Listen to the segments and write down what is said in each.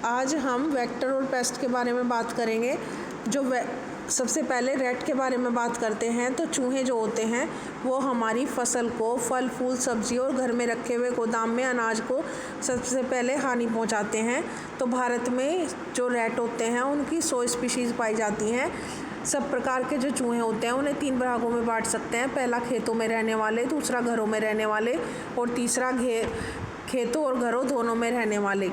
आज हम वेक्टर और पेस्ट के बारे में बात करेंगे। सबसे पहले रेट के बारे में बात करते हैं। तो चूहे जो होते हैं वो हमारी फसल को, फल फूल सब्जी और घर में रखे हुए गोदाम में अनाज को सबसे पहले हानि पहुंचाते हैं। तो भारत में जो रेट होते हैं उनकी 100 स्पीशीज़ पाई जाती हैं। सब प्रकार के जो चूहे होते हैं उन्हें 3 भागों में बांट सकते हैं। पहला खेतों में रहने वाले, दूसरा घरों में रहने वाले और तीसरा खेतों और घरों दोनों में रहने वाले।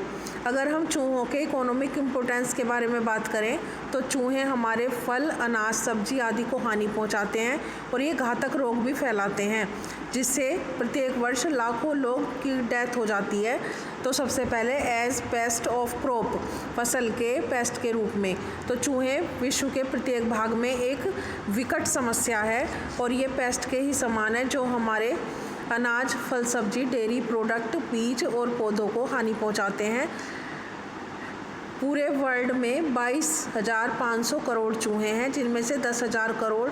अगर हम चूहों के इकोनॉमिक इम्पोर्टेंस के बारे में बात करें तो चूहे हमारे फल, अनाज, सब्जी आदि को हानि पहुंचाते हैं और ये घातक रोग भी फैलाते हैं, जिससे प्रत्येक वर्ष लाखों लोग की डेथ हो जाती है। तो सबसे पहले एज पेस्ट ऑफ क्रॉप, फसल के पेस्ट के रूप में। तो चूहे विश्व के प्रत्येक भाग में एक विकट समस्या है और ये पेस्ट के ही समान है जो हमारे अनाज, फल, सब्जी, डेयरी प्रोडक्ट, बीज और पौधों को हानि पहुंचाते हैं। पूरे वर्ल्ड में 22,500 करोड़ चूहे हैं, जिनमें से 10,000 करोड़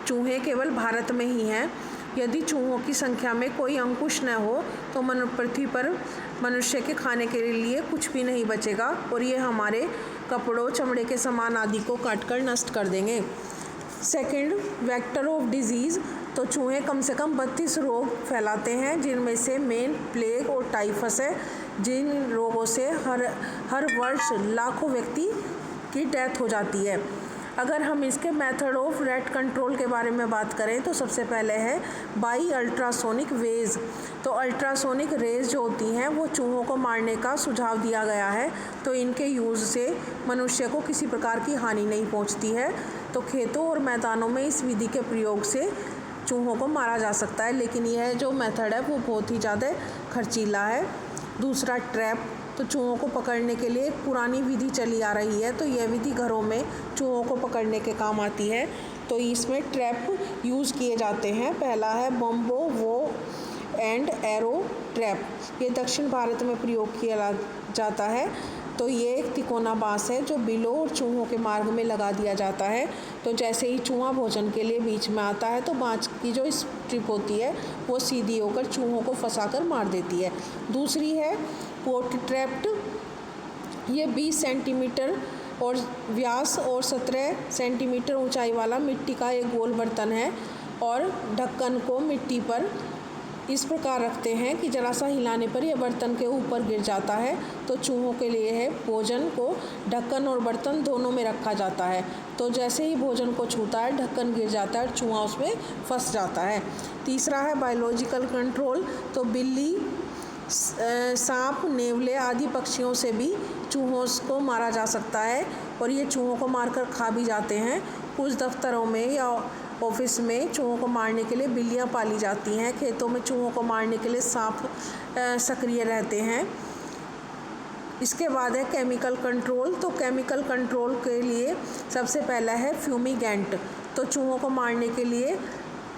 चूहे केवल भारत में ही हैं। यदि चूहों की संख्या में कोई अंकुश न हो तो पृथ्वी पर मनुष्य के खाने के लिए कुछ भी नहीं बचेगा और ये हमारे कपड़ों, चमड़े के सामान आदि को काटकर नष्ट कर देंगे। Second, vector of disease. तो चूहे कम से कम 32 रोग फैलाते हैं, जिनमें से मेन प्लेग और टाइफस है, जिन रोगों से हर वर्ष लाखों व्यक्ति की डेथ हो जाती है। अगर हम इसके मेथड ऑफ रेट कंट्रोल के बारे में बात करें तो सबसे पहले है बाई अल्ट्रासोनिक वेज। तो अल्ट्रासोनिक रेज जो होती हैं वो चूहों को मारने का सुझाव दिया गया है। तो इनके यूज़ से मनुष्य को किसी प्रकार की हानि नहीं पहुंचती है। तो खेतों और मैदानों में इस विधि के प्रयोग से चूहों को मारा जा सकता है, लेकिन यह जो मेथड है वो बहुत ही ज़्यादा खर्चीला है। दूसरा, ट्रैप। तो चूहों को पकड़ने के लिए एक पुरानी विधि चली आ रही है। तो यह विधि घरों में चूहों को पकड़ने के काम आती है। तो इसमें ट्रैप यूज़ किए जाते हैं। पहला है बम्बो वो एंड एरो ट्रैप। ये दक्षिण भारत में प्रयोग किया जाता है। तो ये एक तिकोना बाँस है जो बिलों और चूहों के मार्ग में लगा दिया जाता है। तो जैसे ही चूहा भोजन के लिए बीच में आता है तो बाँस की जो स्ट्रिप होती है वो सीधी होकर चूहों को फंसाकर मार देती है। दूसरी है पोट ट्रैप्ड। ये 20 सेंटीमीटर और व्यास और 17 सेंटीमीटर ऊंचाई वाला मिट्टी का एक गोल बर्तन है और ढक्कन को मिट्टी पर इस प्रकार रखते हैं कि जरा सा हिलाने पर यह बर्तन के ऊपर गिर जाता है। तो चूहों के लिए है भोजन को ढक्कन और बर्तन दोनों में रखा जाता है। तो जैसे ही भोजन को छूता है ढक्कन गिर जाता है और चूहा उसमें फंस जाता है। तीसरा है बायोलॉजिकल कंट्रोल। तो बिल्ली, सांप, नेवले आदि पक्षियों से भी चूहों को मारा जा सकता है और ये चूहों को मारकर खा भी जाते हैं। कुछ दफ्तरों में या ऑफिस में चूहों को मारने के लिए बिल्लियां पाली जाती हैं। खेतों में चूहों को मारने के लिए सांप सक्रिय रहते हैं। इसके बाद है केमिकल कंट्रोल। तो केमिकल कंट्रोल के लिए सबसे पहला है फ्यूमिगेंट। तो चूहों को मारने के लिए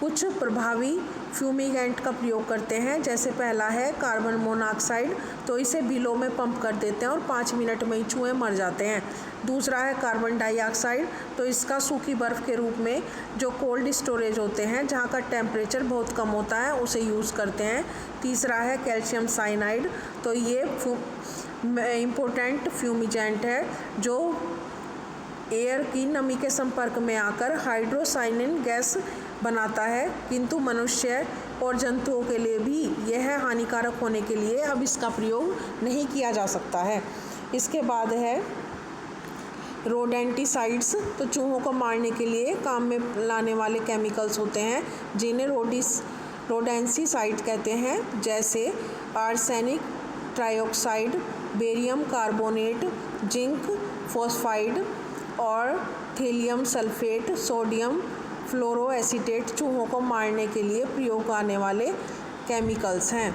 कुछ प्रभावी फ्यूमिगेंट का प्रयोग करते हैं। जैसे पहला है कार्बन मोनोऑक्साइड। तो इसे बिलों में पंप कर देते हैं और 5 मिनट में ही चूहे मर जाते हैं। दूसरा है कार्बन डाइऑक्साइड। तो इसका सूखी बर्फ़ के रूप में जो कोल्ड स्टोरेज होते हैं जहाँ का टेम्परेचर बहुत कम होता है उसे यूज़ करते हैं। तीसरा है कैल्शियम साइनाइड। तो ये इम्पोर्टेंट फ्यूमिजेंट है जो एयर की नमी के संपर्क में आकर हाइड्रोसाइनिन गैस बनाता है, किंतु मनुष्य और जंतुओं के लिए भी यह हानिकारक होने के लिए अब इसका प्रयोग नहीं किया जा सकता है। इसके बाद है रोडेंटिसाइड्स। तो चूहों को मारने के लिए काम में लाने वाले केमिकल्स होते हैं जिन्हें रोडेंटिसाइड कहते हैं, जैसे arsenic trioxide, barium carbonate, zinc phosphide और थैलियम सल्फेट, सोडियम फ्लोरोएसीटेट चूहों को मारने के लिए प्रयोग आने वाले केमिकल्स हैं।